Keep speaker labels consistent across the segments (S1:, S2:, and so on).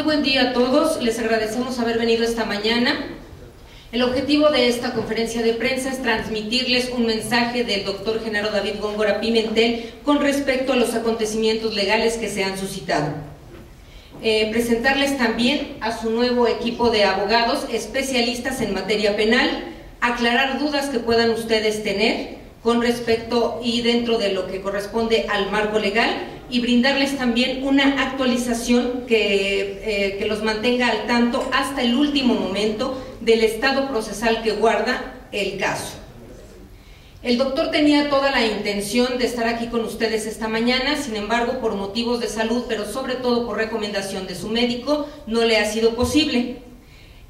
S1: Muy buen día a todos, les agradecemos haber venido esta mañana. El objetivo de esta conferencia de prensa es transmitirles un mensaje del doctor Genaro David Góngora Pimentel con respecto a los acontecimientos legales que se han suscitado. Presentarles también a su nuevo equipo de abogados especialistas en materia penal, aclarar dudas que puedan ustedes tener con respecto y dentro de lo que corresponde al marco legal, y brindarles también una actualización que los mantenga al tanto hasta el último momento del estado procesal que guarda el caso. El doctor tenía toda la intención de estar aquí con ustedes esta mañana, sin embargo, por motivos de salud, pero sobre todo por recomendación de su médico, no le ha sido posible.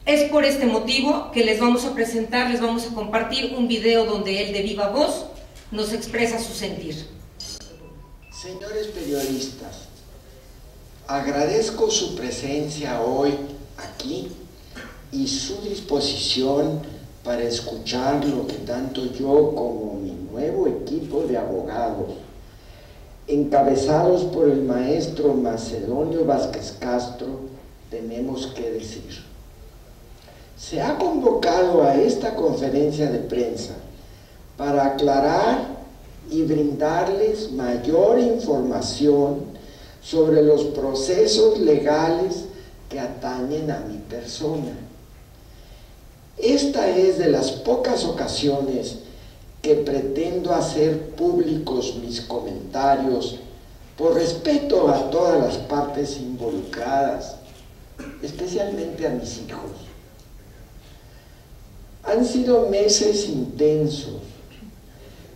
S1: Es por este motivo que les vamos a presentar, les vamos a compartir un video donde él de viva voz nos expresa su sentir.
S2: Señores periodistas, agradezco su presencia hoy aquí y su disposición para escuchar lo que tanto yo como mi nuevo equipo de abogados, encabezados por el maestro Macedonio Vázquez Castro, tenemos que decir. Se ha convocado a esta conferencia de prensa para aclarar y brindarles mayor información sobre los procesos legales que atañen a mi persona. Esta es de las pocas ocasiones que pretendo hacer públicos mis comentarios por respeto a todas las partes involucradas, especialmente a mis hijos. Han sido meses intensos,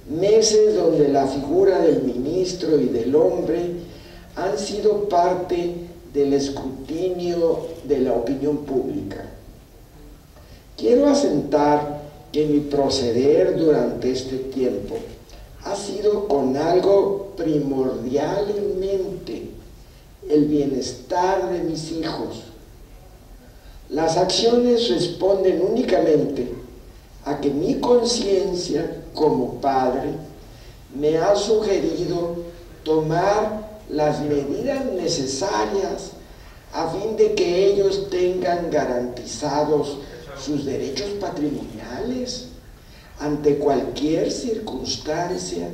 S2: meses donde la figura del ministro y del hombre han sido parte del escrutinio de la opinión pública. Quiero asentar que mi proceder durante este tiempo ha sido con algo primordial en mente: el bienestar de mis hijos. Las acciones responden únicamente a que mi conciencia como padre me ha sugerido tomar las medidas necesarias a fin de que ellos tengan garantizados sus derechos patrimoniales ante cualquier circunstancia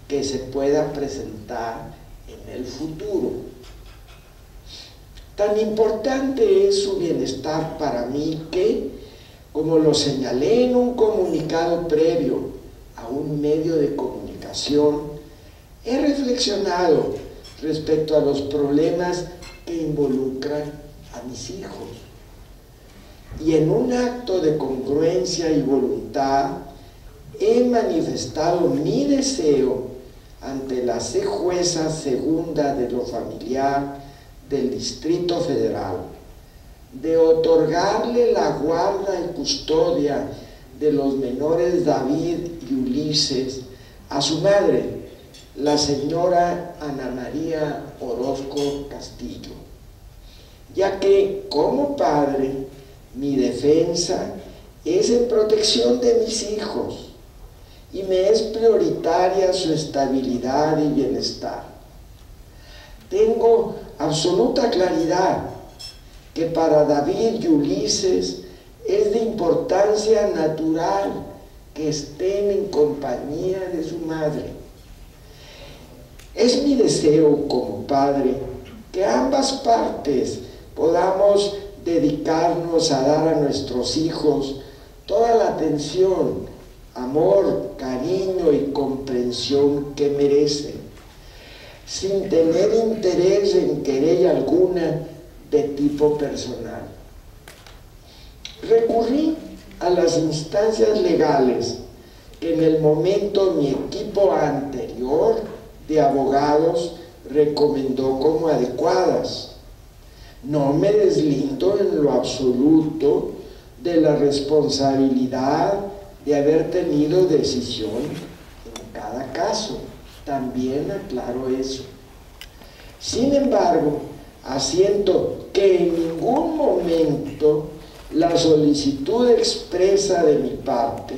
S2: que se pueda presentar en el futuro. Tan importante es su bienestar para mí que, como lo señalé en un comunicado previo a un medio de comunicación, he reflexionado respecto a los problemas que involucran a mis hijos. Y en un acto de congruencia y voluntad, he manifestado mi deseo ante la jueza segunda de lo familiar del Distrito Federal de otorgarle la guarda y custodia de los menores David y Ulises a su madre, la señora Ana María Orozco Castillo, ya que como padre mi defensa es en protección de mis hijos y me es prioritaria su estabilidad y bienestar. Tengo absoluta claridad que para David y Ulises es de importancia natural que estén en compañía de su madre. Es mi deseo como padre que ambas partes podamos dedicarnos a dar a nuestros hijos toda la atención, amor, cariño y comprensión que merecen, sin tener interés en querella alguna de tipo personal. Recurrí a las instancias legales que en el momento mi equipo anterior de abogados recomendó como adecuadas. No me deslindo en lo absoluto de la responsabilidad de haber tenido decisión en cada caso. También aclaro eso. Sin embargo, asiento que en ningún momento la solicitud expresa de mi parte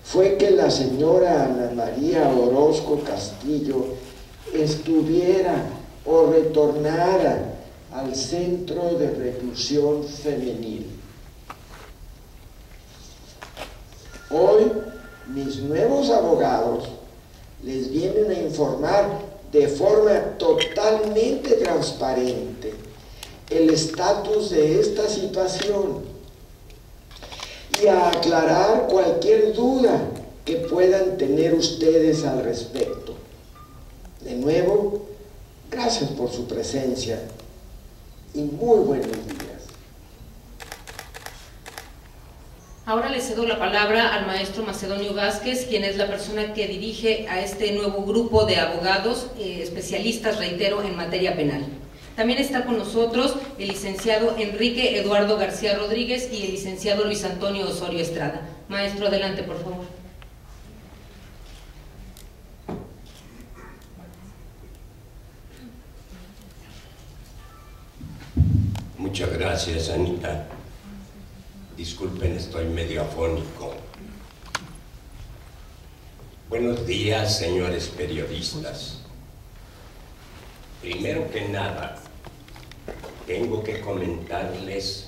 S2: fue que la señora Ana María Orozco Castillo estuviera o retornara al Centro de Reclusión Femenil. Hoy, mis nuevos abogados les vienen a informar de forma totalmente transparente el estatus de esta situación y a aclarar cualquier duda que puedan tener ustedes al respecto. De nuevo, gracias por su presencia y muy buenos días.
S1: Ahora le cedo la palabra al maestro Macedonio Vázquez, quien es la persona que dirige a este nuevo grupo de abogados, especialistas, reitero, en materia penal. También está con nosotros el licenciado Enrique Eduardo García Rodríguez y el licenciado Luis Antonio Osorio Estrada. Maestro, adelante, por favor.
S3: Muchas gracias, Anita. Disculpen, estoy medio afónico. Buenos días, señores periodistas. Primero que nada, tengo que comentarles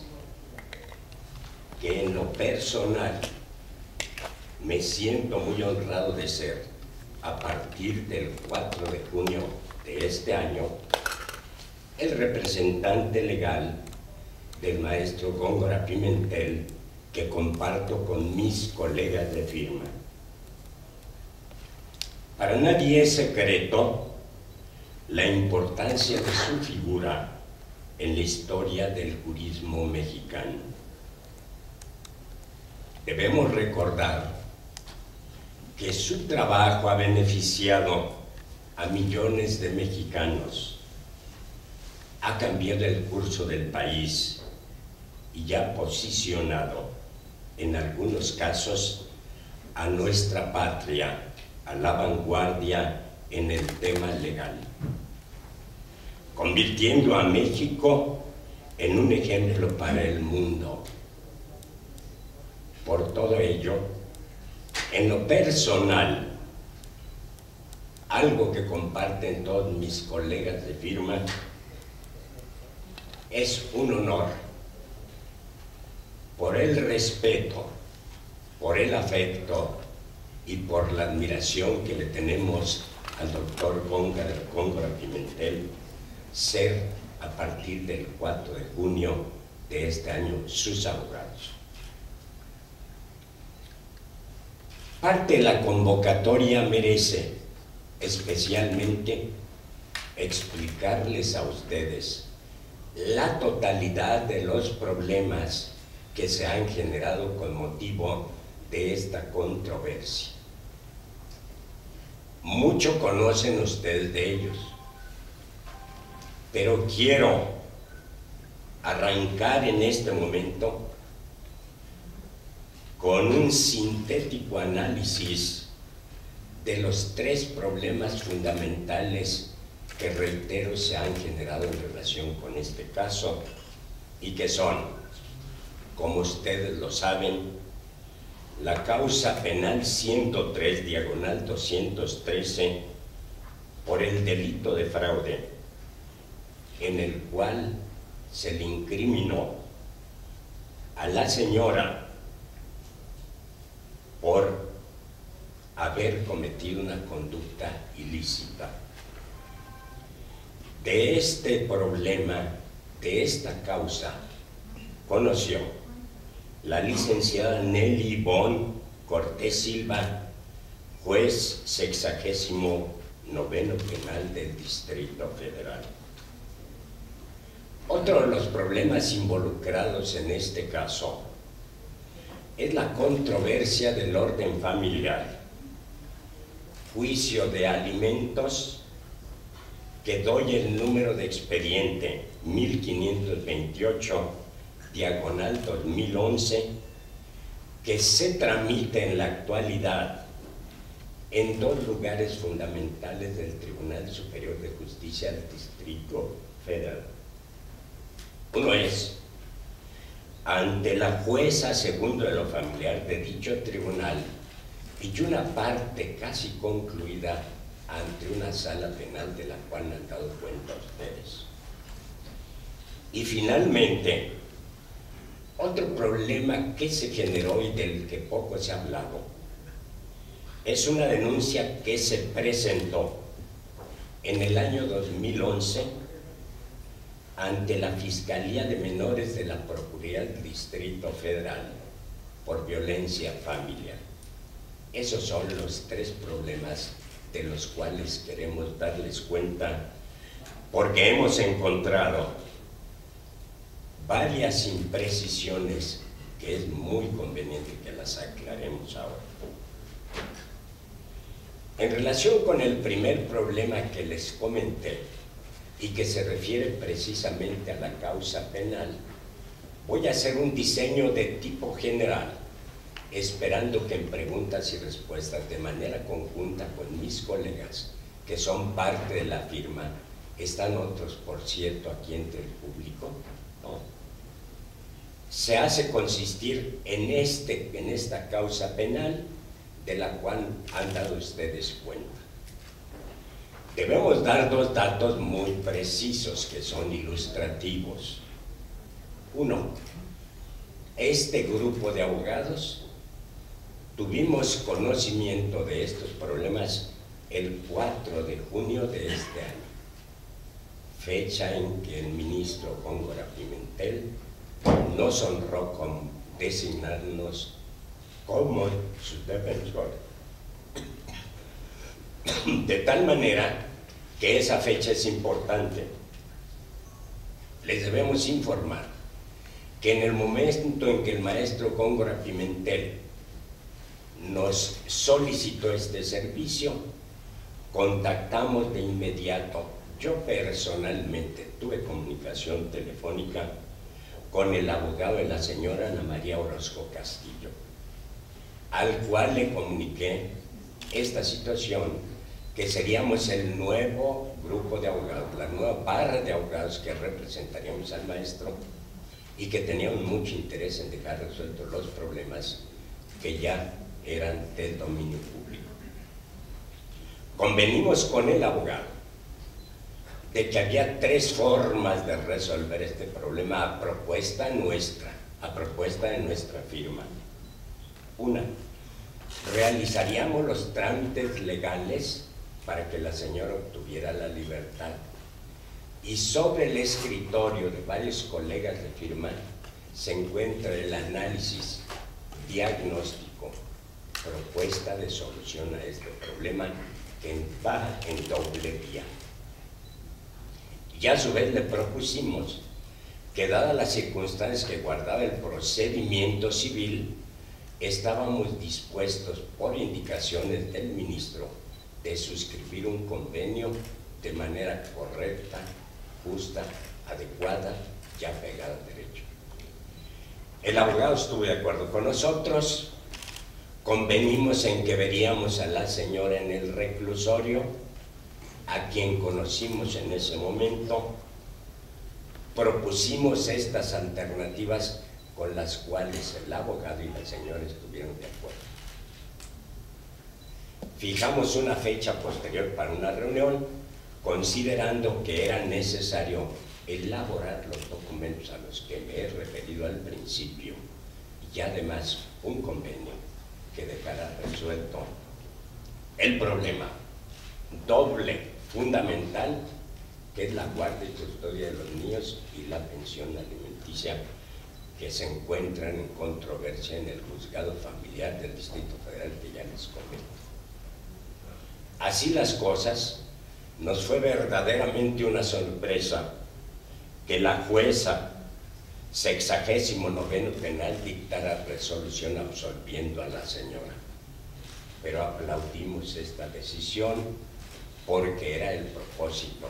S3: que en lo personal me siento muy honrado de ser, a partir del 4 de junio de este año, el representante legal del maestro Góngora Pimentel, que comparto con mis colegas de firma. Para nadie es secreto la importancia de su figura en la historia del jurismo mexicano. Debemos recordar que su trabajo ha beneficiado a millones de mexicanos, ha cambiado el curso del país y ha posicionado, en algunos casos, a nuestra patria a la vanguardia en el tema legal, convirtiendo a México en un ejemplo para el mundo. Por todo ello, en lo personal, algo que comparten todos mis colegas de firma, es un honor, por el respeto, por el afecto y por la admiración que le tenemos al doctor Góngora Pimentel, ser a partir del 4 de junio de este año sus abogados. Parte de la convocatoria merece especialmente explicarles a ustedes la totalidad de los problemas que se han generado con motivo de esta controversia. Mucho conocen ustedes de ellos, pero quiero arrancar en este momento con un sintético análisis de los tres problemas fundamentales que, reitero, se han generado en relación con este caso y que son, como ustedes lo saben, la causa penal 103/213 por el delito de fraude, en el cual se le incriminó a la señora por haber cometido una conducta ilícita. De este problema, de esta causa, conoció la licenciada Nelly Bon Cortés Silva, juez 69º penal del Distrito Federal. Otro de los problemas involucrados en este caso es la controversia del orden familiar, juicio de alimentos, que doy el número de expediente 1528/2011, que se tramita en la actualidad en dos lugares fundamentales del Tribunal Superior de Justicia del Distrito Federal. Uno es ante la jueza segundo de lo familiar de dicho tribunal y una parte casi concluida ante una sala penal de la cual han dado cuenta ustedes. Y finalmente, otro problema que se generó y del que poco se ha hablado es una denuncia que se presentó en el año 2011 ante la Fiscalía de Menores de la Procuraduría del Distrito Federal por violencia familiar. Esos son los tres problemas de los cuales queremos darles cuenta, porque hemos encontrado varias imprecisiones que es muy conveniente que las aclaremos ahora. En relación con el primer problema que les comenté y que se refiere precisamente a la causa penal, voy a hacer un diseño de tipo general, esperando que en preguntas y respuestas de manera conjunta con mis colegas que son parte de la firma, están otros, por cierto, aquí entre el público, ¿no? Se hace consistir en esta causa penal de la cual han dado ustedes cuenta. Debemos dar dos datos muy precisos que son ilustrativos. Uno, este grupo de abogados tuvimos conocimiento de estos problemas el 4 de junio de este año, fecha en que el ministro Góngora Pimentel nos honró con designarnos como sus defensores. De tal manera que esa fecha es importante. Les debemos informar que en el momento en que el maestro Góngora Pimentel nos solicitó este servicio, contactamos de inmediato. Yo personalmente tuve comunicación telefónica con el abogado de la señora Ana María Orozco Castillo, al cual le comuniqué esta situación, que seríamos el nuevo grupo de abogados, la nueva barra de abogados que representaríamos al maestro y que teníamos mucho interés en dejar resueltos los problemas que ya eran del dominio público. Convenimos con el abogado de que había tres formas de resolver este problema a propuesta de nuestra firma. Una, realizaríamos los trámites legales para que la señora obtuviera la libertad, y sobre el escritorio de varios colegas de firma se encuentra el análisis, diagnóstico, propuesta de solución a este problema que va en doble vía. Y a su vez le propusimos que, dadas las circunstancias que guardaba el procedimiento civil, estábamos dispuestos, por indicaciones del ministro, de suscribir un convenio de manera correcta, justa, adecuada, ya pegada al derecho. El abogado estuvo de acuerdo con nosotros, convenimos en que veríamos a la señora en el reclusorio, a quien conocimos en ese momento, propusimos estas alternativas con las cuales el abogado y la señora estuvieron de acuerdo. Fijamos una fecha posterior para una reunión, considerando que era necesario elaborar los documentos a los que me he referido al principio y además un convenio que dejara resuelto el problema doble, fundamental, que es la guardia y custodia de los niños y la pensión alimenticia, que se encuentran en controversia en el juzgado familiar del Distrito Federal, que ya les comento. Así las cosas, nos fue verdaderamente una sorpresa que la jueza 69º penal dictara resolución absolviendo a la señora. Pero aplaudimos esta decisión porque era el propósito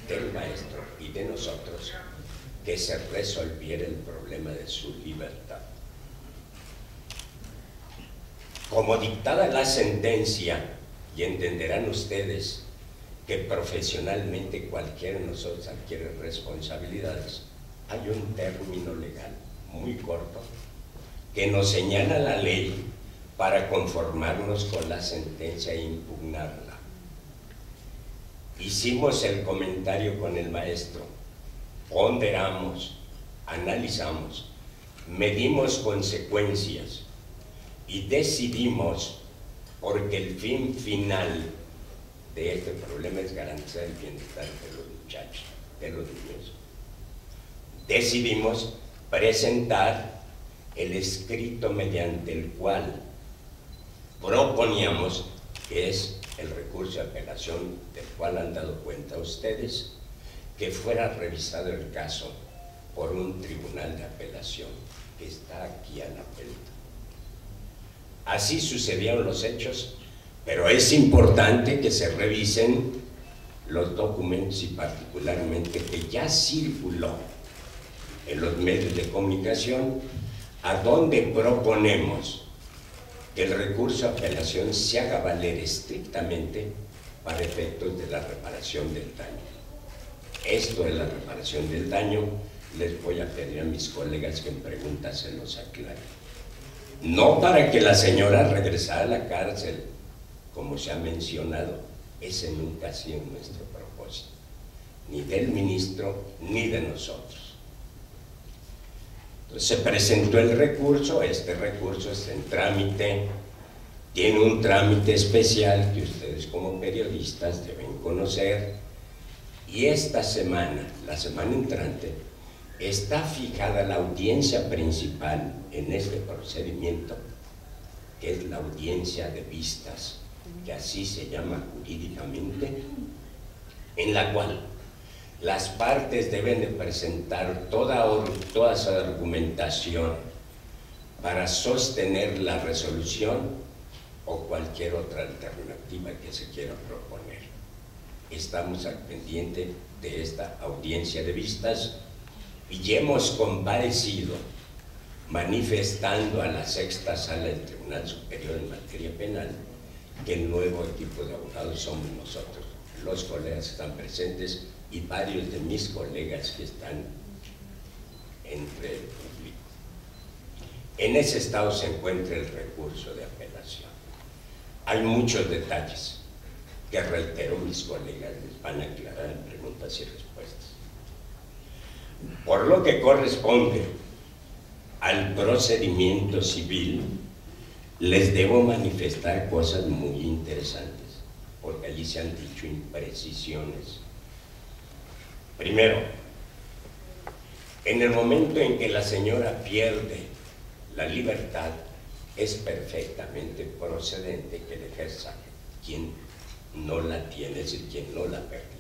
S3: del maestro y de nosotros que se resolviera el problema de su libertad. Como dictada la sentencia, y entenderán ustedes que profesionalmente cualquiera de nosotros adquiere responsabilidades, hay un término legal muy corto que nos señala la ley para conformarnos con la sentencia e impugnarla. Hicimos el comentario con el maestro ponderamos, analizamos, medimos consecuencias y decidimos, porque el fin final de este problema es garantizar el bienestar de los muchachos, de los niños. Decidimos presentar el escrito mediante el cual proponíamos, que es el recurso de apelación del cual han dado cuenta ustedes, que fuera revisado el caso por un tribunal de apelación que está aquí a la vuelta. Así sucedieron los hechos, pero es importante que se revisen los documentos y particularmente que ya circuló en los medios de comunicación, a donde proponemos que el recurso de apelación se haga valer estrictamente para efectos de la reparación del daño. Esto es la reparación del daño. Les voy a pedir a mis colegas que en preguntas se los aclaren. No para que la señora regresara a la cárcel, como se ha mencionado, ese nunca ha sido nuestro propósito, ni del ministro ni de nosotros. Entonces se presentó el recurso, este recurso está en trámite, tiene un trámite especial que ustedes como periodistas deben conocer, y esta semana, la semana entrante, está fijada la audiencia principal en este procedimiento, que es la audiencia de vistas, que así se llama jurídicamente, en la cual las partes deben de presentar toda su argumentación para sostener la resolución o cualquier otra alternativa que se quiera proponer. Estamos al pendiente de esta audiencia de vistas y hemos comparecido manifestando a la sexta sala del Tribunal Superior en materia penal que el nuevo equipo de abogados somos nosotros, los colegas que están presentes y varios de mis colegas que están entre el público. En ese estado se encuentra el recurso de apelación. Hay muchos detalles que, reitero, mis colegas les van a aclarar en preguntas y respuestas. Por lo que corresponde al procedimiento civil, les debo manifestar cosas muy interesantes, porque allí se han dicho imprecisiones. Primero, en el momento en que la señora pierde la libertad, es perfectamente procedente que la ejerza quien no la tiene, es decir, quien no la ha perdido.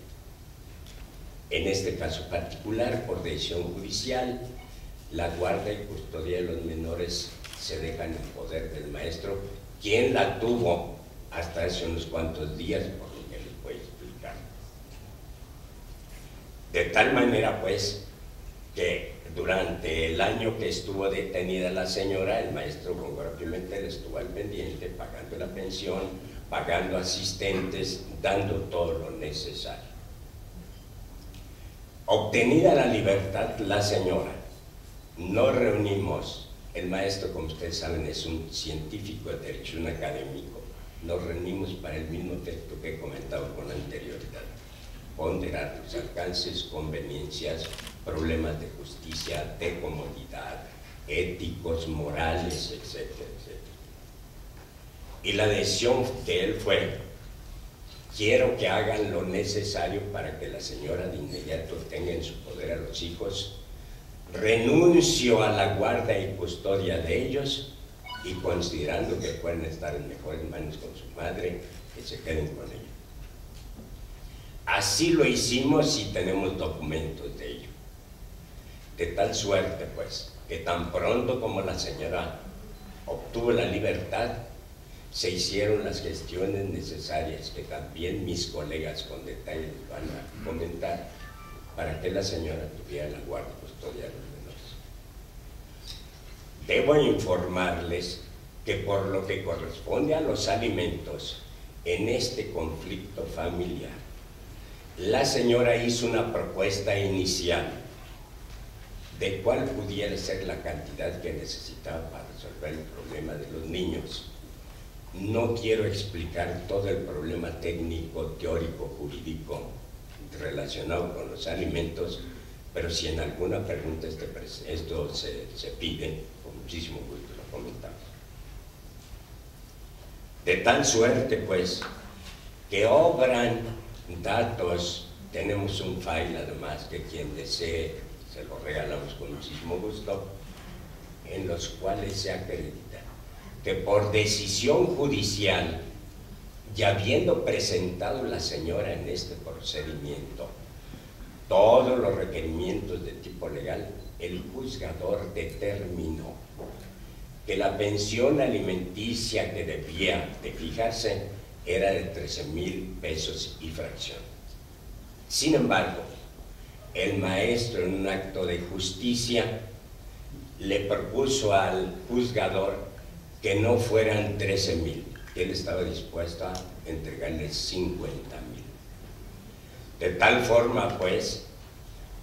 S3: En este caso particular, por decisión judicial, la guarda y custodia de los menores se dejan en poder del maestro, quien la tuvo hasta hace unos cuantos días, por lo que les voy a explicar. De tal manera, pues, que durante el año que estuvo detenida la señora, el maestro Góngora Pimentel estuvo al pendiente, pagando la pensión, pagando asistentes, dando todo lo necesario. Obtenida la libertad la señora, nos reunimos, el maestro, como ustedes saben, es un científico de derecho, un académico, nos reunimos para el mismo efecto que he comentado con anterioridad: ponderar los alcances, conveniencias, problemas de justicia, de comodidad, éticos, morales, etcétera, etcétera. Y la decisión de él fue: quiero que hagan lo necesario para que la señora de inmediato tenga en su poder a los hijos, renuncio a la guarda y custodia de ellos, y considerando que pueden estar en mejores manos con su madre, que se queden con ella. Así lo hicimos y tenemos documentos de ello. De tal suerte, pues, que tan pronto como la señora obtuvo la libertad, se hicieron las gestiones necesarias, que también mis colegas con detalle van a comentar, para que la señora tuviera la guarda y custodia de los menores. Debo informarles que por lo que corresponde a los alimentos en este conflicto familiar, la señora hizo una propuesta inicial de cuál pudiera ser la cantidad que necesitaba para resolver el problema de los niños. No quiero explicar todo el problema técnico, teórico, jurídico relacionado con los alimentos, pero si en alguna pregunta esto se pide, con muchísimo gusto lo comentamos. De tal suerte, pues, que obran datos, tenemos un file además que quien desee, se lo regalamos con muchísimo gusto, en los cuales se acredita que por decisión judicial, y habiendo presentado la señora en este procedimiento todos los requerimientos de tipo legal, el juzgador determinó que la pensión alimenticia que debía de fijarse era de 13,000 pesos y fracción. Sin embargo, el maestro, en un acto de justicia, le propuso al juzgador que no fueran 13,000, que él estaba dispuesto a entregarle 50,000. De tal forma, pues,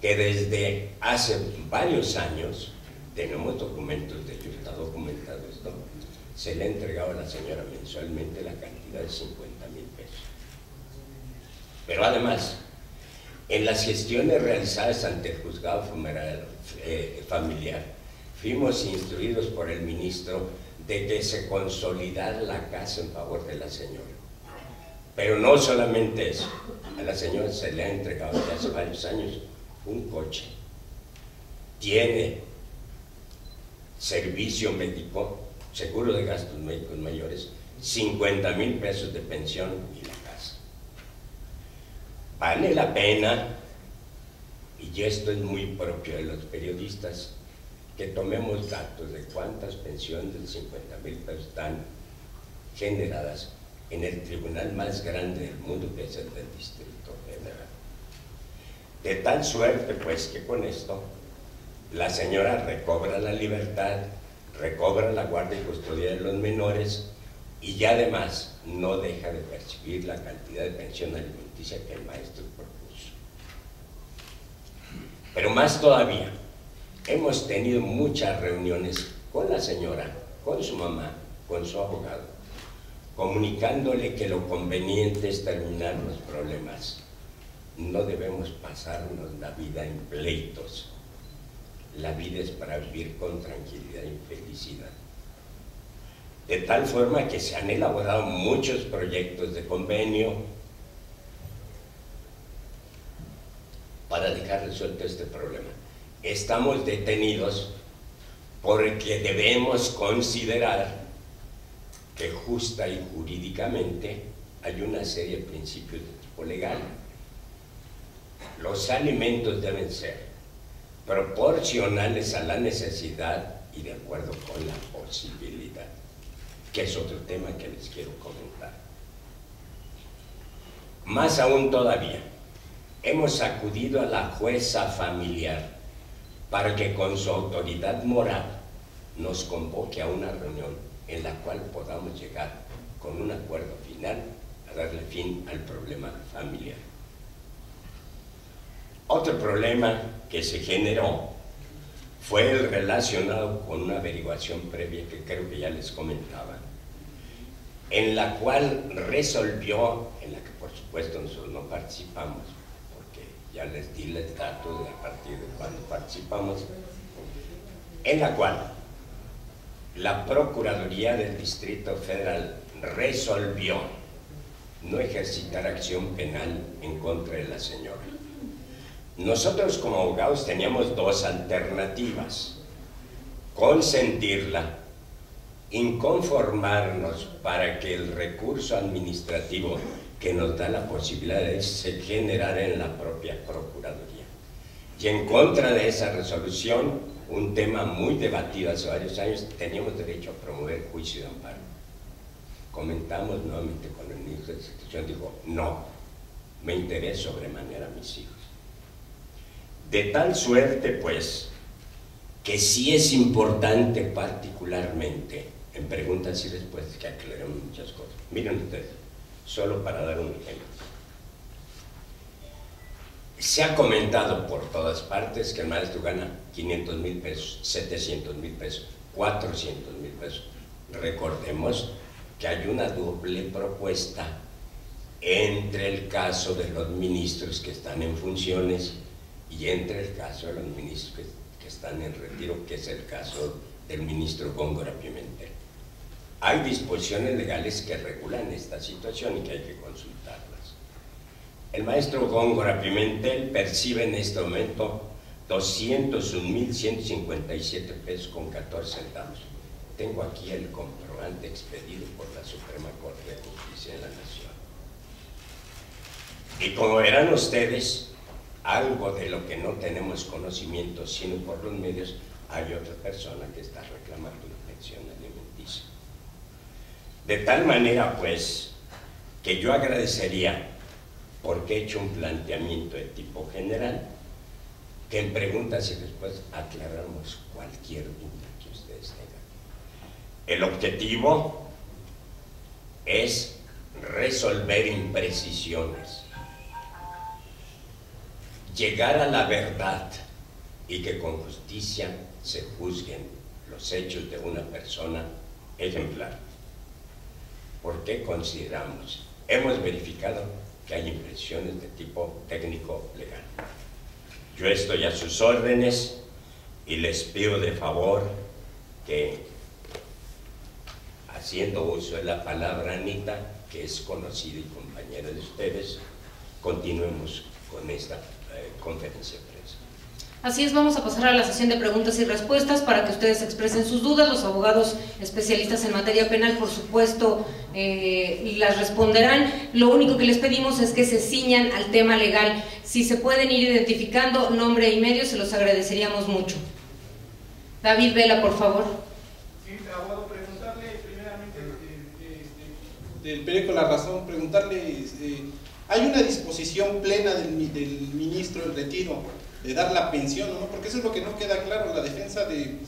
S3: que desde hace varios años, tenemos documentos de ello, está documentado esto, se le ha entregado a la señora mensualmente la cantidad de 50,000 pesos. Pero además, en las gestiones realizadas ante el juzgado familiar, fuimos instruidos por el ministro de que se consolidara la casa en favor de la señora. Pero no solamente eso, a la señora se le ha entregado ya hace varios años un coche, tiene servicio médico, seguro de gastos médicos mayores, 50,000 pesos de pensión y la casa. Vale la pena, y esto es muy propio de los periodistas, que tomemos datos de cuántas pensiones de 50,000 pesos están generadas en el tribunal más grande del mundo, que es el del Distrito Federal. De tal suerte, pues, que con esto la señora recobra la libertad, recobra la guardia y custodia de los menores y ya además no deja de percibir la cantidad de pensión alimenticia que el maestro propuso. Pero más todavía, hemos tenido muchas reuniones con la señora, con su mamá, con su abogado, comunicándole que lo conveniente es terminar los problemas. No debemos pasarnos la vida en pleitos. La vida es para vivir con tranquilidad y felicidad. De tal forma que se han elaborado muchos proyectos de convenio para dejar resuelto este problema. Estamos detenidos porque debemos considerar que justa y jurídicamente hay una serie de principios de tipo legal. Los alimentos deben ser proporcionales a la necesidad y de acuerdo con la posibilidad, que es otro tema que les quiero comentar. Más aún todavía, hemos acudido a la jueza familiar para que con su autoridad moral nos convoque a una reunión en la cual podamos llegar con un acuerdo final a darle fin al problema familiar. Otro problema que se generó fue el relacionado con una averiguación previa que creo que ya les comentaba, en la cual resolvió, en la que por supuesto nosotros no participamos, porque ya les di el dato de a partir de cuando participamos, en la cual la Procuraduría del Distrito Federal resolvió no ejercitar acción penal en contra de la señora. Nosotros como abogados teníamos dos alternativas: consentirla, inconformarnos para que el recurso administrativo que nos da la posibilidad de se generara en la propia Procuraduría. Y en contra de esa resolución, un tema muy debatido hace varios años, teníamos derecho a promover juicio de amparo. Comentamos nuevamente con el ministro de institución, dijo, no, me interesa sobremanera a mis hijos. De tal suerte, pues, que sí es importante particularmente, en preguntas y respuestas, que aclaremos muchas cosas. Miren ustedes, solo para dar un ejemplo. Se ha comentado por todas partes que el maestro gana 500,000 pesos, 700,000 pesos, 400,000 pesos. Recordemos que hay una doble propuesta entre el caso de los ministros que están en funciones y entre el caso de los ministros que están en retiro, que es el caso del ministro Góngora Pimentel. Hay disposiciones legales que regulan esta situación y que hay que consultarlas. El maestro Góngora Pimentel percibe en este momento 201,157 pesos con 14 centavos. Tengo aquí el comprobante expedido por la Suprema Corte de Justicia de la Nación. Y como verán ustedes, algo de lo que no tenemos conocimiento, sino por los medios, hay otra persona que está reclamando una pensión alimenticia. De tal manera, pues, que yo agradecería, porque he hecho un planteamiento de tipo general, que en preguntas y respuestas aclaramos cualquier duda que ustedes tengan. El objetivo es resolver imprecisiones, llegar a la verdad y que con justicia se juzguen los hechos de una persona ejemplar. ¿Por qué consideramos? Hemos verificado que hay impresiones de tipo técnico-legal. Yo estoy a sus órdenes y les pido de favor que, haciendo uso de la palabra Anita, que es conocida y compañera de ustedes, continuemos con esta conferencia de prensa.
S1: Así es, vamos a pasar a la sesión de preguntas y respuestas para que ustedes expresen sus dudas. Los abogados especialistas en materia penal, por supuesto, las responderán. Lo único que les pedimos es que se ciñan al tema legal. Si se pueden ir identificando nombre y medio, se los agradeceríamos mucho. David Vela, por favor.
S4: Sí, abogado, preguntarle primeramente del periódico La Razón, preguntarle, ¿hay una disposición plena del ministro en retiro de dar la pensión o no? Porque eso es lo que no queda claro. La defensa de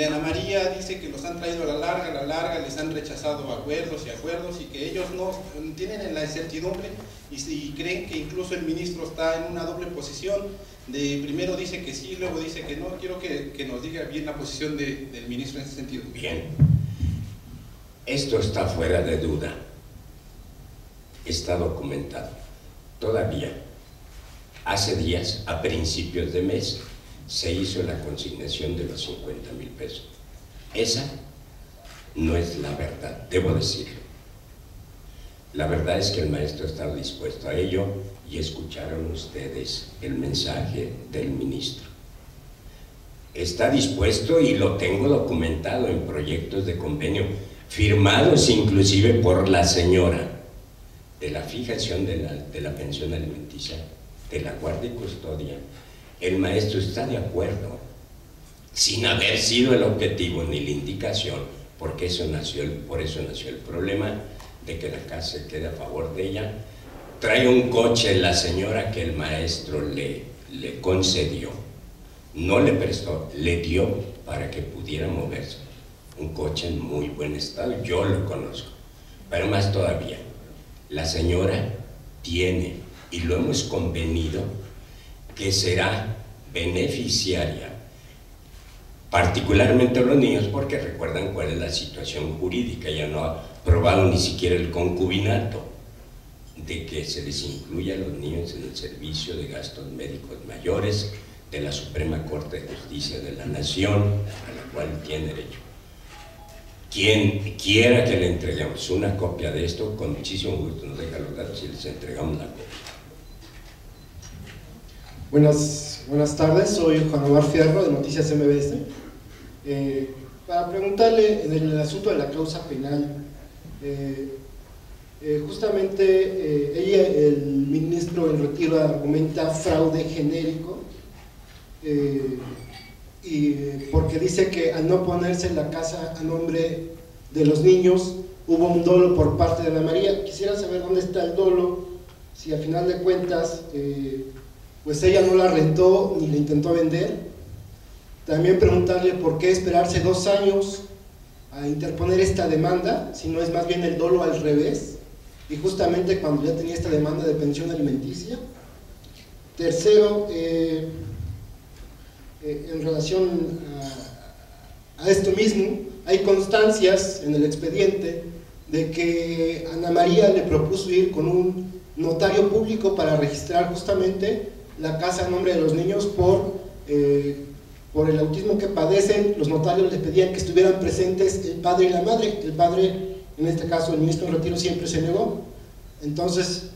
S4: Ana María dice que los han traído a la larga, les han rechazado acuerdos y que ellos no tienen en la incertidumbre y creen que incluso el ministro está en una doble posición, de primero dice que sí, luego dice que no. Quiero que nos diga bien la posición del ministro en ese sentido.
S3: Bien, esto está fuera de duda, está documentado. Todavía, hace días, a principios de mes, se hizo la consignación de los 50,000 pesos. Esa no es la verdad, debo decirlo. La verdad es que el maestro estaba dispuesto a ello y escucharon ustedes el mensaje del ministro. Está dispuesto y lo tengo documentado en proyectos de convenio, firmados inclusive por la señora, de la fijación de la pensión alimenticia, de la guardia y custodia. El maestro está de acuerdo, sin haber sido el objetivo ni la indicación, porque por eso nació el problema de que la casa se quede a favor de ella. Trae un coche la señora que el maestro le concedió, no le prestó, le dio para que pudiera moverse. Un coche en muy buen estado, yo lo conozco. Pero más todavía, la señora tiene, y lo hemos convenido, que será beneficiaria, particularmente los niños, porque recuerdan cuál es la situación jurídica. Ya no ha aprobado ni siquiera el concubinato, de que se les incluya a los niños en el servicio de gastos médicos mayores de la Suprema Corte de Justicia de la Nación, a la cual tiene derecho. Quien quiera que le entreguemos una copia de esto, con muchísimo gusto nos deja los datos y les entregamos la copia.
S5: Buenas tardes, soy Juan Omar Fierro de Noticias MBS. Para preguntarle en el asunto de la causa penal, justamente el ministro en retiro argumenta fraude genérico, y porque dice que al no ponerse la casa a nombre de los niños hubo un dolo por parte de Ana María. Quisiera saber dónde está el dolo, si al final de cuentas pues ella no la rentó ni la intentó vender. También preguntarle por qué esperarse 2 años a interponer esta demanda, si no es más bien el dolo al revés, y justamente cuando ya tenía esta demanda de pensión alimenticia. Tercero, en relación a esto mismo, hay constancias en el expediente de que Ana María le propuso ir con un notario público para registrar justamente la casa a nombre de los niños por el autismo que padecen. Los notarios les pedían que estuvieran presentes el padre y la madre. El padre, en este caso el ministro en retiro, siempre se negó. Entonces,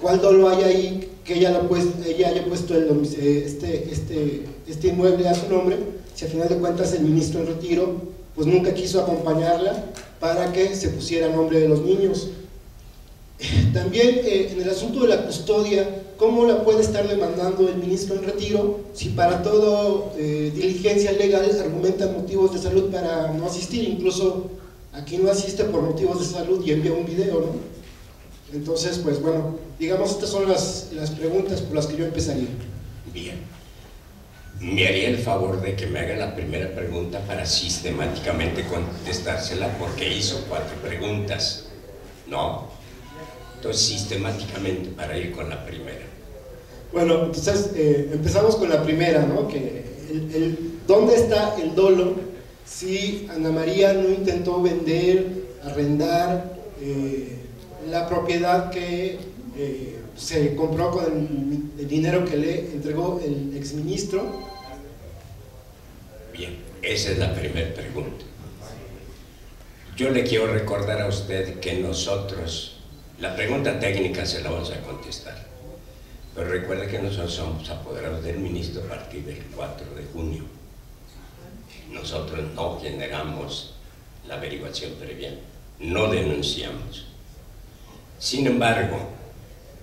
S5: ¿cuál dolo hay ahí que ella haya puesto este inmueble a su nombre, si al final de cuentas el ministro en retiro pues nunca quiso acompañarla para que se pusiera a nombre de los niños? También en el asunto de la custodia, ¿cómo la puede estar demandando el ministro en retiro si para todo diligencia legal argumenta motivos de salud para no asistir? Incluso aquí no asiste por motivos de salud y envía un video, ¿no? Entonces, pues bueno, digamos, estas son las preguntas por las que yo empezaría.
S3: Bien. Me haría el favor de que me haga la primera pregunta para sistemáticamente contestársela, porque hizo 4 preguntas, ¿no? Entonces, sistemáticamente, para ir con la primera.
S5: Bueno, entonces empezamos con la primera, ¿no? Que ¿dónde está el dolo si Ana María no intentó vender, arrendar la propiedad que se compró con el dinero que le entregó el exministro?
S3: Bien, esa es la primera pregunta. Yo le quiero recordar a usted que nosotros, la pregunta técnica se la vamos a contestar, pero recuerde que nosotros somos apoderados del ministro a partir del 4 de junio. Nosotros no generamos la averiguación previa, no denunciamos. Sin embargo,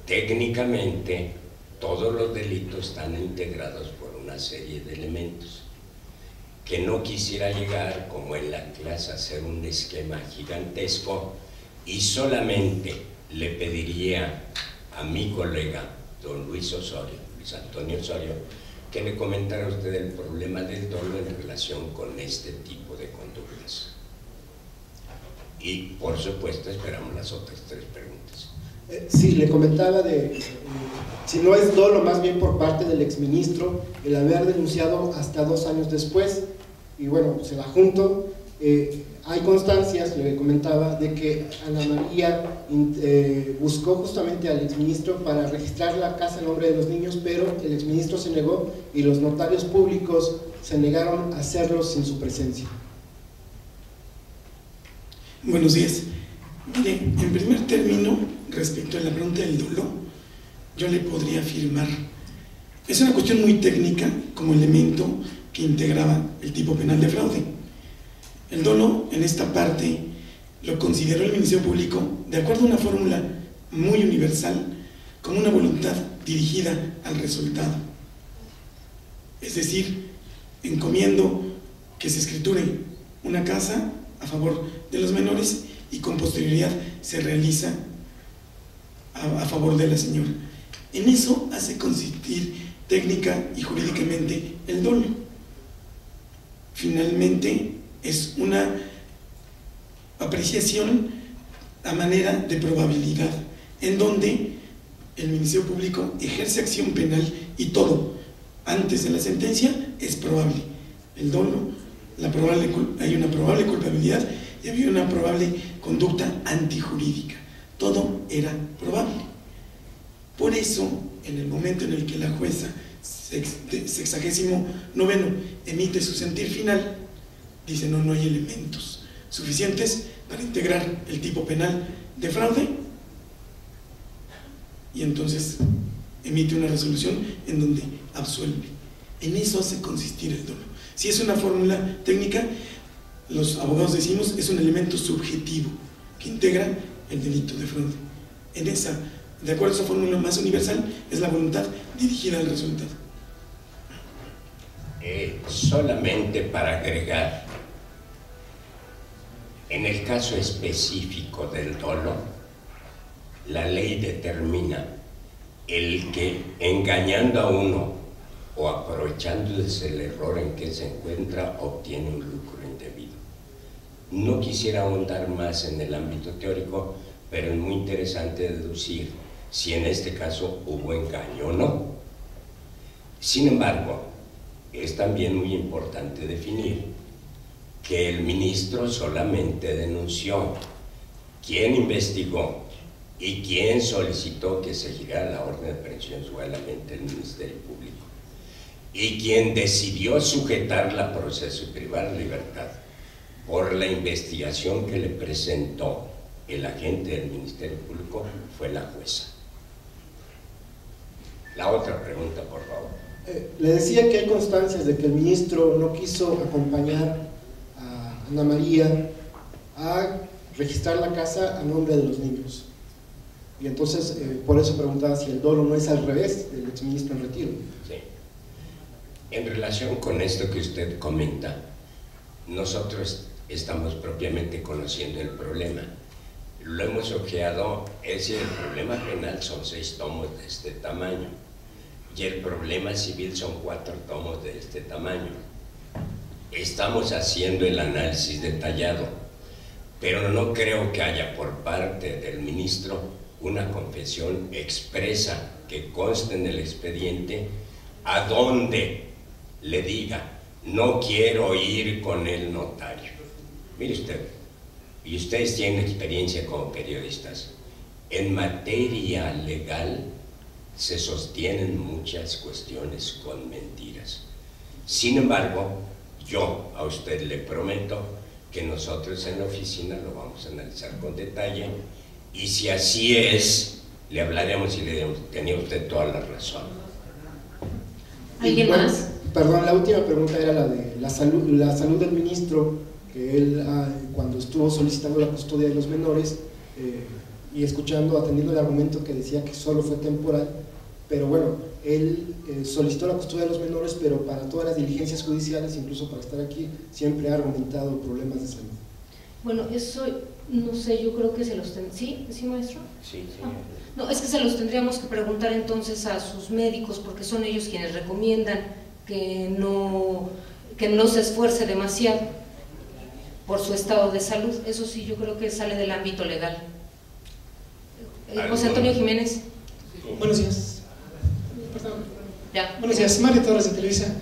S3: técnicamente todos los delitos están integrados por una serie de elementos que no quisiera llegar, como en la clase, a hacer un esquema gigantesco, y solamente le pediría a mi colega don Luis Antonio Osorio, que le comentara a usted el problema del dolo en relación con este tipo de conductas. Y por supuesto esperamos las otras 3 preguntas.
S5: Sí, le comentaba si no es dolo más bien por parte del exministro el haber denunciado hasta 2 años después, y bueno, se va junto. Hay constancias, le comentaba, de que Ana María buscó justamente al exministro para registrar la casa en nombre de los niños, pero el exministro se negó y los notarios públicos se negaron a hacerlo sin su presencia.
S6: Buenos días. Mire, en primer término, respecto a la pregunta del dolo, yo le podría afirmar, es una cuestión muy técnica como elemento que integraba el tipo penal de fraude. El dolo, en esta parte, lo consideró el Ministerio Público, de acuerdo a una fórmula muy universal, como una voluntad dirigida al resultado. Es decir, encomiendo que se escriture una casa a favor de los menores y con posterioridad se realiza a favor de la señora. En eso hace consistir técnica y jurídicamente el dolo. Finalmente es una apreciación a manera de probabilidad, en donde el Ministerio Público ejerce acción penal y todo antes de la sentencia es probable. El dolo, hay una probable culpabilidad y había una probable conducta antijurídica. Todo era probable. Por eso, en el momento en el que la jueza 69º emite su sentir final, dice no hay elementos suficientes para integrar el tipo penal de fraude, y entonces emite una resolución en donde absuelve. En eso hace consistir el dolo. Si es una fórmula técnica, los abogados decimos es un elemento subjetivo que integra el delito de fraude. En esa, de acuerdo a esa fórmula más universal, es la voluntad dirigida al resultado.
S3: Solamente para agregar, en el caso específico del dolo, la ley determina el que engañando a uno o aprovechándose el error en que se encuentra obtiene un lucro indebido. No quisiera ahondar más en el ámbito teórico, pero es muy interesante deducir si en este caso hubo engaño o no. Sin embargo, es también muy importante definir que el ministro solamente denunció. ¿Quién investigó? ¿Y quién solicitó que se girara la orden de aprehensión? Seguramente el Ministerio Público. ¿Y quién decidió sujetarla a proceso y privar libertad? Por la investigación que le presentó el agente del Ministerio Público, fue la jueza. La otra pregunta, por favor.
S5: Le decía que hay constancias de que el ministro no quiso acompañar a Ana María a registrar la casa a nombre de los niños. Y entonces, por eso preguntaba si el dolo no es al revés del exministro en retiro.
S3: Sí. En relación con esto que usted comenta, nosotros estamos propiamente conociendo el problema. Lo hemos ojeado, es decir, el problema penal son 6 tomos de este tamaño y el problema civil son 4 tomos de este tamaño. Estamos haciendo el análisis detallado, pero no creo que haya por parte del ministro una confesión expresa que conste en el expediente a donde le diga: no quiero ir con el notario. Mire usted, y ustedes tienen experiencia como periodistas, en materia legal se sostienen muchas cuestiones con mentiras. Sin embargo, yo a usted le prometo que nosotros en la oficina lo vamos a analizar con detalle, y si así es, le hablaremos y le diremos: tenía usted toda la razón.
S1: ¿Alguien más?
S5: Perdón, la última pregunta era la de la salud del ministro, que él cuando estuvo solicitando la custodia de los menores y atendiendo el argumento que decía que solo fue temporal, pero bueno, él solicitó la custodia de los menores, pero para todas las diligencias judiciales, incluso para estar aquí, siempre ha argumentado problemas de salud.
S1: Bueno, eso no sé, yo creo que se los tendríamos. ¿Sí? ¿Sí, maestro?
S3: Sí, sí.
S1: No, es que se los tendríamos que preguntar entonces a sus médicos, porque son ellos quienes recomiendan que no se esfuerce demasiado por su estado de salud. Eso sí, yo creo que sale del ámbito legal. José Antonio Jiménez.
S7: Buenos días. Perdón.
S1: Ya.
S7: Buenos días, Mario Torres de Televisa.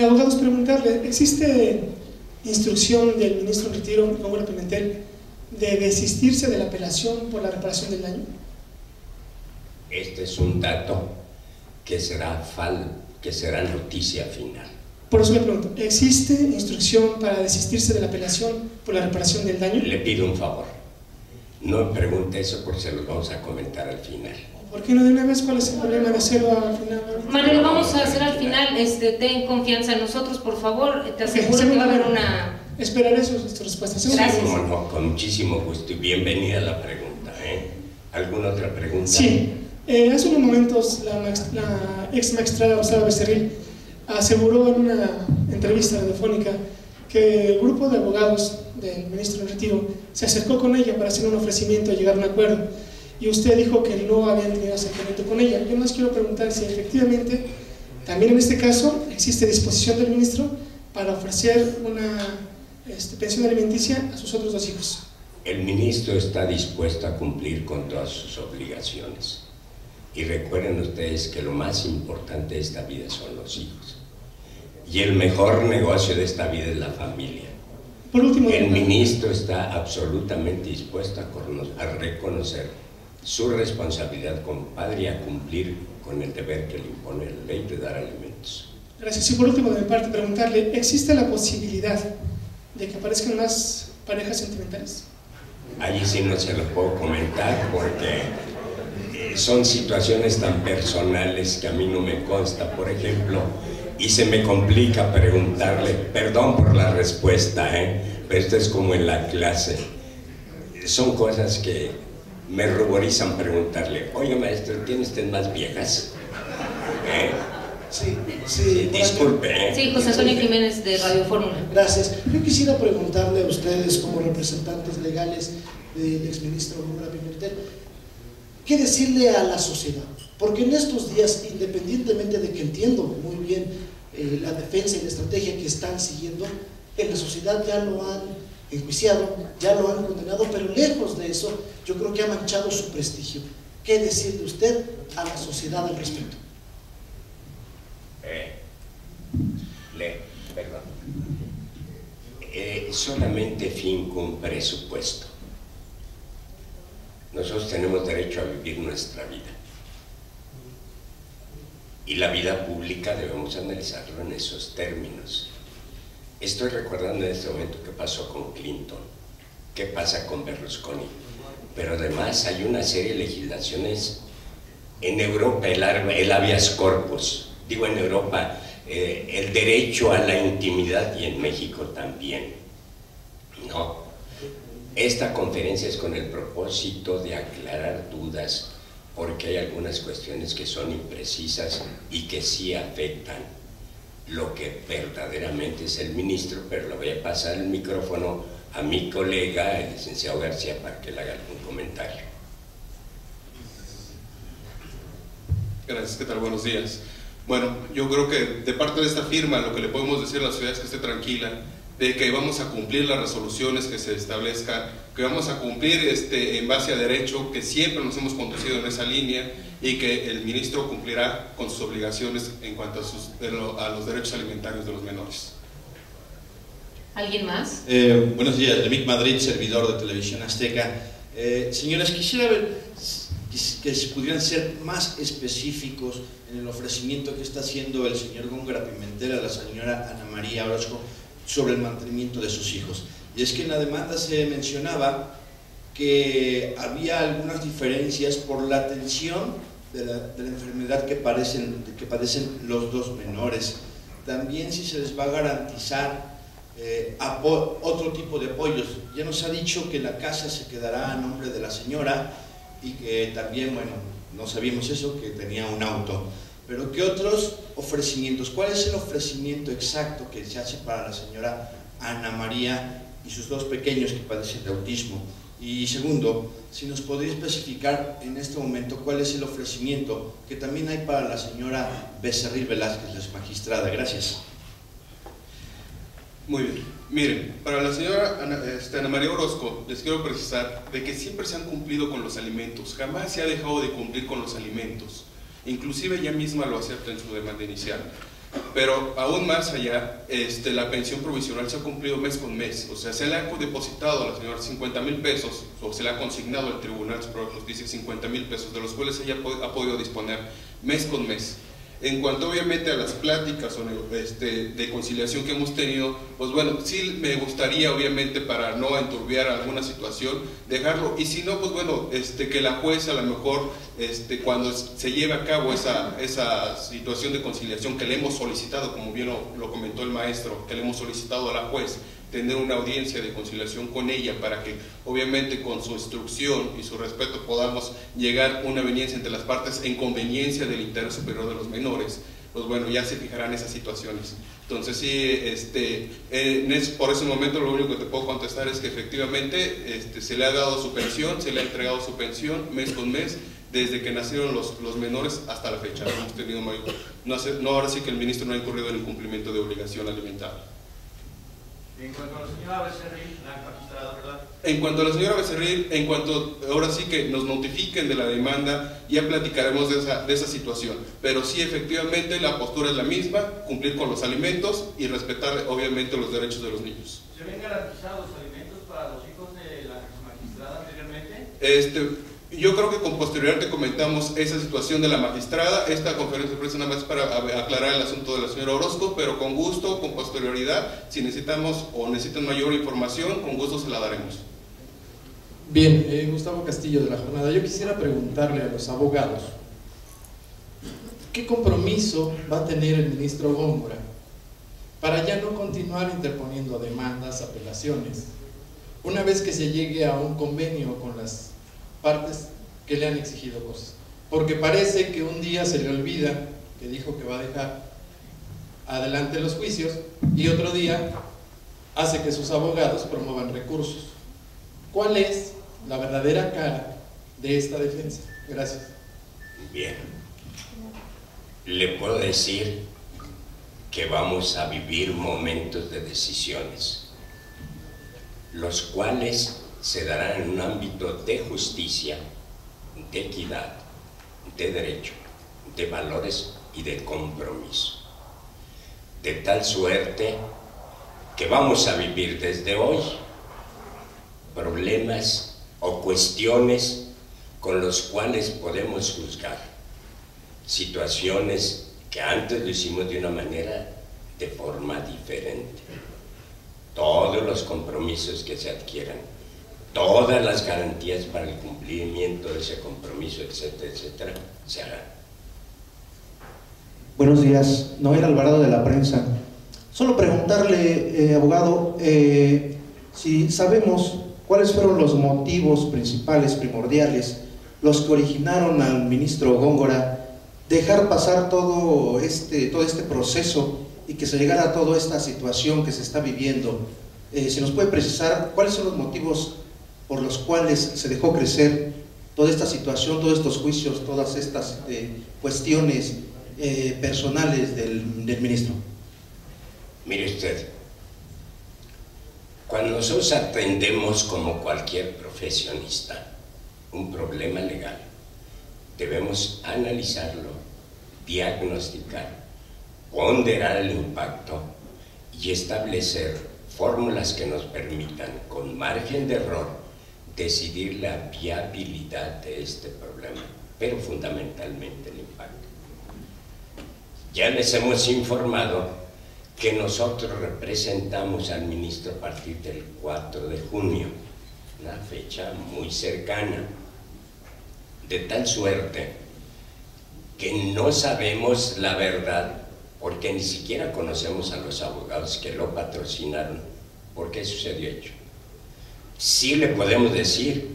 S7: Abogados, preguntarle, ¿existe instrucción del ministro en retiro, Góngora Pimentel, de desistirse de la apelación por la reparación del daño?
S3: Este es un dato que será noticia final.
S7: Por eso le pregunto, ¿existe instrucción para desistirse de la apelación por la reparación del daño?
S3: Le pido un favor, no me pregunte eso porque se los vamos a comentar al final.
S7: ¿Por qué no de una vez? ¿Cuál es el problema de hacerlo al final?
S1: Manuel, vamos a hacer al final, ten confianza en nosotros, por favor, te aseguro que va a haber una...
S7: Esperaré sus respuestas.
S1: Gracias.
S3: Sí, no, con muchísimo gusto y bienvenida a la pregunta. ¿Alguna otra pregunta?
S7: Sí, hace unos momentos la ex magistrada Rosario Becerril aseguró en una entrevista radiofónica que el grupo de abogados del ministro en retiro se acercó con ella para hacer un ofrecimiento y llegar a un acuerdo, y usted dijo que no habían tenido acercamiento con ella. Yo más quiero preguntar si efectivamente también en este caso existe disposición del ministro para ofrecer una pensión alimenticia a sus otros 2 hijos.
S3: El ministro está dispuesto a cumplir con todas sus obligaciones. Y recuerden ustedes que lo más importante de esta vida son los hijos. Y el mejor negocio de esta vida es la familia.
S7: Por último,
S3: el ministro está absolutamente dispuesto a reconocer su responsabilidad como padre y a cumplir con el deber que le impone la ley de dar alimentos.
S7: Gracias. Y por último, de mi parte, preguntarle, ¿existe la posibilidad de que aparezcan más parejas sentimentales?
S3: Allí sí no se lo puedo comentar porque son situaciones tan personales que a mí no me consta, por ejemplo, y se me complica preguntarle, perdón por la respuesta, pero esto es como en la clase, son cosas que me ruborizan preguntarle. Oiga, maestro, ¿tiene usted más viejas?
S2: Sí,
S3: disculpe.
S1: Sí, José Antonio Jiménez de Radio Fórmula.
S2: Gracias. Yo quisiera preguntarle a ustedes como representantes legales del exministro Góngora Pimentel, ¿qué decirle a la sociedad? Porque en estos días, independientemente de que entiendo muy bien la defensa y la estrategia que están siguiendo, en la sociedad ya lo han enjuiciado, ya lo han condenado, pero lejos de eso, yo creo que ha manchado su prestigio. ¿Qué decirle usted a la sociedad al respecto?
S3: Perdón. Solamente finco un presupuesto. Nosotros tenemos derecho a vivir nuestra vida. Y la vida pública debemos analizarlo en esos términos. Estoy recordando en este momento qué pasó con Clinton, qué pasa con Berlusconi, pero además hay una serie de legislaciones en Europa, el habeas corpus, digo en Europa, el derecho a la intimidad, y en México también. No, esta conferencia es con el propósito de aclarar dudas, porque hay algunas cuestiones que son imprecisas y que sí afectan lo que verdaderamente es el ministro, pero le voy a pasar el micrófono a mi colega, el licenciado García, para que le haga algún comentario.
S8: Gracias, ¿qué tal? Buenos días. Bueno, yo creo que de parte de esta firma lo que le podemos decir a la ciudad es que esté tranquila, de que vamos a cumplir las resoluciones que se establezcan, que vamos a cumplir en base a derecho, que siempre nos hemos conducido en esa línea, y que el ministro cumplirá con sus obligaciones en cuanto a los derechos alimentarios de los menores.
S1: ¿Alguien más?
S9: Buenos días, Emic Madrid, servidor de Televisión Azteca. Señoras, quisiera ver que se pudieran ser más específicos en el ofrecimiento que está haciendo el señor Góngora Pimentel a la señora Ana María Orozco sobre el mantenimiento de sus hijos. Y es que en la demanda se mencionaba que había algunas diferencias por la atención de la enfermedad que padecen los dos menores. También si se les va a garantizar otro tipo de apoyos. Ya nos ha dicho que la casa se quedará a nombre de la señora y que también, bueno, no sabíamos eso, que tenía un auto. Pero ¿qué otros ofrecimientos? ¿Cuál es el ofrecimiento exacto que se hace para la señora Ana María y sus dos pequeños que padecen de autismo? Y segundo, si nos podría especificar en este momento cuál es el ofrecimiento que también hay para la señora Becerril Velázquez, la magistrada. Gracias.
S8: Muy bien. Miren, para la señora Ana María Orozco, les quiero precisar de que siempre se han cumplido con los alimentos, jamás se ha dejado de cumplir con los alimentos, inclusive ella misma lo acepta en su demanda inicial. Pero aún más allá, la pensión provisional se ha cumplido mes con mes, o sea, se le ha depositado a la señora 50,000 pesos, o se le ha consignado al tribunal, nos dice 50,000 pesos, de los cuales ella ha podido disponer mes con mes. En cuanto obviamente a las pláticas de conciliación que hemos tenido, pues bueno, sí me gustaría obviamente, para no enturbiar alguna situación, dejarlo, y si no, pues bueno, que la jueza a lo mejor, cuando se lleve a cabo esa situación de conciliación que le hemos solicitado, como bien lo comentó el maestro, que le hemos solicitado a la juez, tener una audiencia de conciliación con ella para que obviamente con su instrucción y su respeto podamos llegar a una aveniencia entre las partes en conveniencia del interés superior de los menores, pues bueno, ya se fijarán esas situaciones. Entonces sí, por ese momento lo único que te puedo contestar es que efectivamente se le ha dado su pensión, se le ha entregado su pensión mes con mes, desde que nacieron los menores hasta la fecha. No hemos tenido ahora sí que el ministro no ha incurrido en el cumplimiento de obligación alimentaria.
S10: En cuanto a la señora Becerril, la magistrada, ¿verdad?
S8: En cuanto a la señora Becerril, ahora sí que nos notifiquen de la demanda, ya platicaremos de esa situación. Pero sí, efectivamente, la postura es la misma, cumplir con los alimentos y respetar, obviamente, los derechos de los niños.
S10: ¿Se ven garantizados los alimentos para los hijos de la magistrada anteriormente?
S8: Yo creo que con posterioridad te comentamos esa situación de la magistrada. Esta conferencia de prensa nada más para aclarar el asunto de la señora Orozco, pero con gusto, con posterioridad, si necesitamos o necesitan mayor información, con gusto se la daremos.
S11: Bien, Gustavo Castillo de La Jornada. Yo quisiera preguntarle a los abogados, ¿qué compromiso va a tener el ministro Góngora para ya no continuar interponiendo demandas, apelaciones, una vez que se llegue a un convenio con las partes que le han exigido cosas? Porque parece que un día se le olvida que dijo que va a dejar adelante los juicios y otro día hace que sus abogados promuevan recursos. ¿Cuál es la verdadera cara de esta defensa? Gracias.
S3: Bien, le puedo decir que vamos a vivir momentos de decisiones, los cuales se darán en un ámbito de justicia, de equidad, de derecho, de valores y de compromiso. De tal suerte que vamos a vivir desde hoy problemas o cuestiones con los cuales podemos juzgar situaciones que antes lo hicimos de una manera, de forma diferente. Todos los compromisos que se adquieran, todas las garantías para el cumplimiento de ese compromiso, etcétera, etcétera, se harán.
S12: Buenos días, Noel Alvarado de La Prensa. Solo preguntarle, abogado, si sabemos cuáles fueron los motivos principales, primordiales, los que originaron al ministro Góngora dejar pasar todo este proceso y que se llegara a toda esta situación que se está viviendo. Si nos puede precisar cuáles son los motivos por los cuales se dejó crecer toda esta situación, todos estos juicios, todas estas cuestiones personales del ministro.
S3: Mire usted, cuando nosotros atendemos como cualquier profesionista un problema legal, debemos analizarlo, diagnosticar, ponderar el impacto y establecer fórmulas que nos permitan, con margen de error, decidir la viabilidad de este problema, pero fundamentalmente el impacto. Ya les hemos informado que nosotros representamos al ministro a partir del 4 de junio, una fecha muy cercana, de tal suerte que no sabemos la verdad, porque ni siquiera conocemos a los abogados que lo patrocinaron, por qué sucedió ello. Sí le podemos decir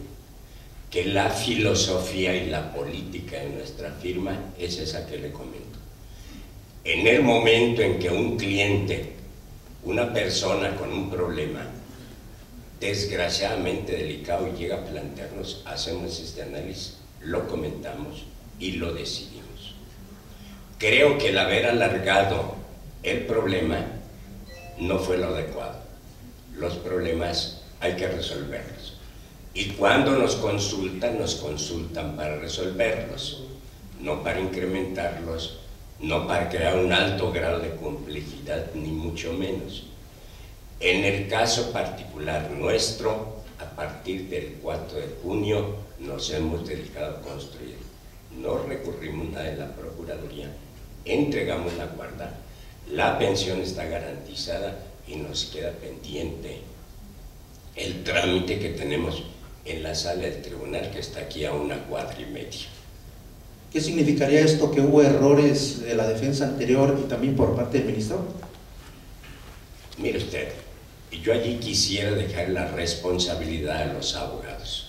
S3: que la filosofía y la política de nuestra firma es esa que le comento. En el momento en que un cliente, una persona con un problema desgraciadamente delicado llega a plantearnos, hacemos este análisis, lo comentamos y lo decidimos. Creo que el haber alargado el problema no fue lo adecuado. Los problemas hay que resolverlos. Y cuando nos consultan para resolverlos, no para incrementarlos, no para crear un alto grado de complejidad, ni mucho menos. En el caso particular nuestro, a partir del 4 de junio nos hemos dedicado a construir. No recurrimos nada en la Procuraduría, entregamos la guarda, la pensión está garantizada y nos queda pendiente el trámite que tenemos en la sala del tribunal, que está aquí a 1,5 cuadras.
S12: ¿Qué significaría esto? ¿Que hubo errores de la defensa anterior y también por parte del ministro?
S3: Mire usted, yo allí quisiera dejar la responsabilidad a los abogados.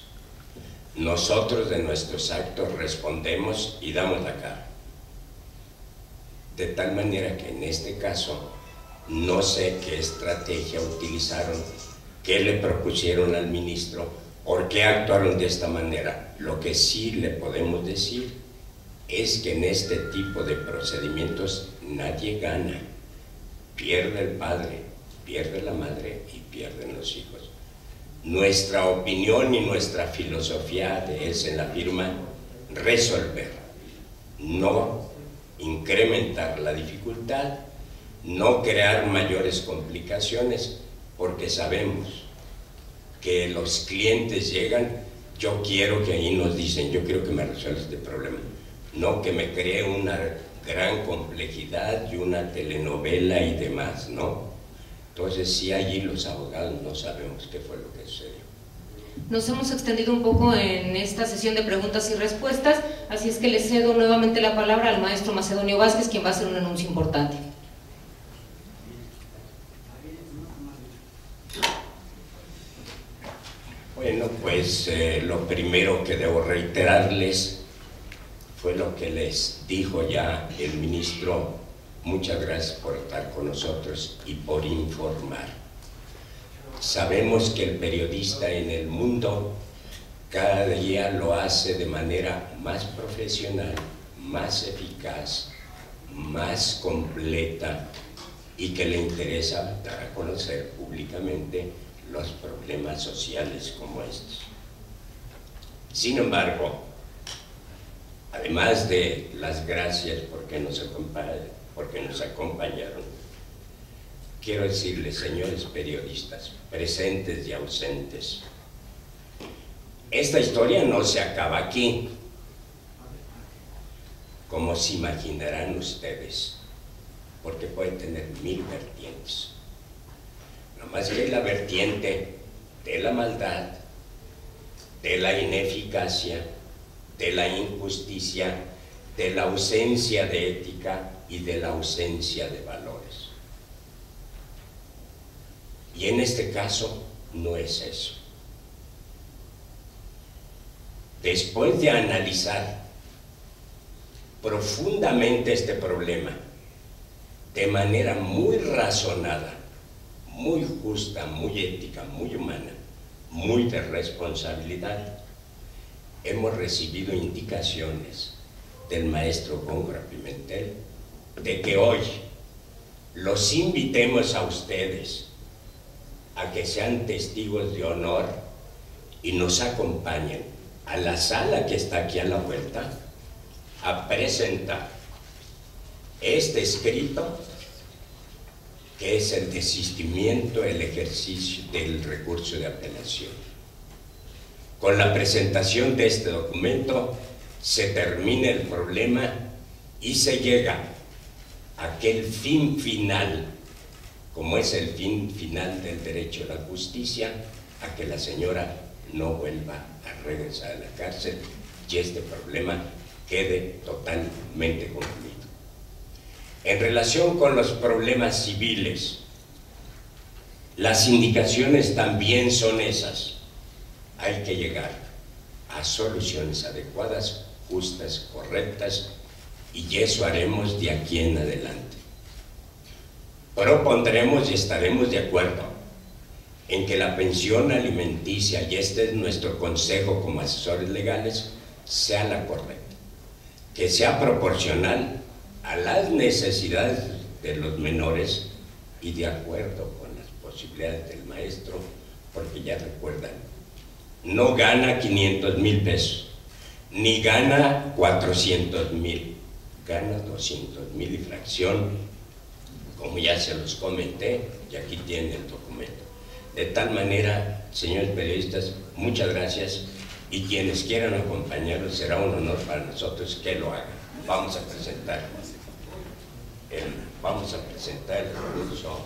S3: Nosotros de nuestros actos respondemos y damos la cara. De tal manera que en este caso no sé qué estrategia utilizaron, qué le propusieron al ministro, por qué actuaron de esta manera. Lo que sí le podemos decir es que en este tipo de procedimientos nadie gana. Pierde el padre, pierde la madre y pierden los hijos. Nuestra opinión y nuestra filosofía es en la firma resolver, no incrementar la dificultad, no crear mayores complicaciones, porque sabemos que los clientes llegan, yo quiero que ahí nos dicen, yo quiero que me resuelva este problema, no que me cree una gran complejidad y una telenovela y demás, ¿no? Entonces sí, allí los abogados no sabemos qué fue lo que sucedió.
S1: Nos hemos extendido un poco en esta sesión de preguntas y respuestas, así es que le cedo nuevamente la palabra al maestro Macedonio Vázquez, quien va a hacer un anuncio importante.
S3: Bueno, pues lo primero que debo reiterarles fue lo que les dijo ya el ministro. Muchas gracias por estar con nosotros y por informar. Sabemos que el periodista en el mundo cada día lo hace de manera más profesional, más eficaz, más completa, y que le interesa dar a conocer públicamente los problemas sociales como estos. Sin embargo, además de las gracias porque nos acompañaron, quiero decirles, señores periodistas, presentes y ausentes, esta historia no se acaba aquí. Como se imaginarán ustedes, porque puede tener 1000 vertientes. Nomás que la vertiente de la maldad, de la ineficacia, de la injusticia, de la ausencia de ética y de la ausencia de valores. Y en este caso no es eso. Después de analizar profundamente este problema, de manera muy razonada, muy justa, muy ética, muy humana, muy de responsabilidad, hemos recibido indicaciones del maestro Góngora Pimentel de que hoy los invitemos a ustedes a que sean testigos de honor y nos acompañen a la sala que está aquí a la vuelta a presentar este escrito, que es el desistimiento del ejercicio del recurso de apelación. Con la presentación de este documento se termina el problema y se llega a aquel fin final, como es el fin final del derecho a la justicia, a que la señora no vuelva a regresar a la cárcel y este problema quede totalmente concluido. En relación con los problemas civiles, las indicaciones también son esas. Hay que llegar a soluciones adecuadas, justas, correctas, y eso haremos de aquí en adelante. Propondremos y estaremos de acuerdo en que la pensión alimenticia, y este es nuestro consejo como asesores legales, sea la correcta, que sea proporcional a las necesidades de los menores y de acuerdo con las posibilidades del maestro, porque ya recuerdan, no gana 500,000 pesos, ni gana 400,000, gana 200,000 y fracción, como ya se los comenté, y aquí tienen el documento. De tal manera, señores periodistas, muchas gracias, y quienes quieran acompañarnos, será un honor para nosotros que lo hagan. Vamos a presentar el recurso,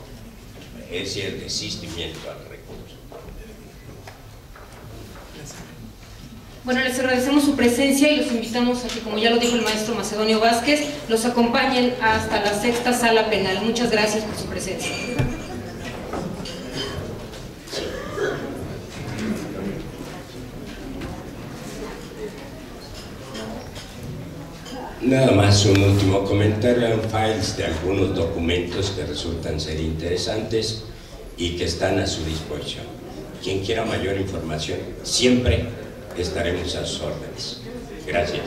S3: es decir, el desistimiento al recurso.
S1: Bueno, les agradecemos su presencia y los invitamos a que, como ya lo dijo el maestro Macedonio Vázquez, los acompañen hasta la 6ª Sala Penal. Muchas gracias por su presencia.
S3: Nada más un último comentario en files de algunos documentos que resultan ser interesantes y que están a su disposición. Quien quiera mayor información, siempre estaremos a sus órdenes. Gracias.